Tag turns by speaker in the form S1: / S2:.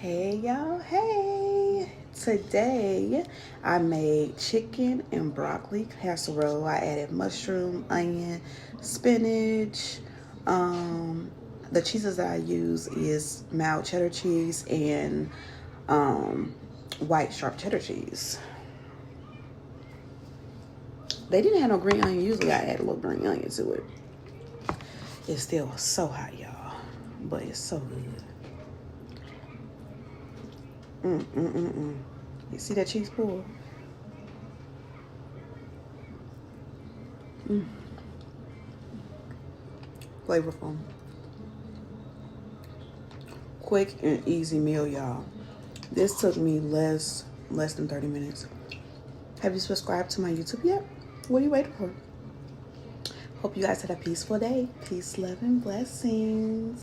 S1: Hey y'all, hey! Today I made chicken and broccoli casserole. I added mushroom, onion, spinach. The cheeses that I use is mild cheddar cheese and white sharp cheddar cheese. They didn't have no green onion. Usually I add a little green onion to it. It still was so hot, y'all, but it's so good. You see that cheese pull? Flavorful. Quick and easy meal, y'all. This took me less than 30 minutes. Have you subscribed to my YouTube yet? What are you waiting for? Hope you guys had a peaceful day. Peace, love, and blessings.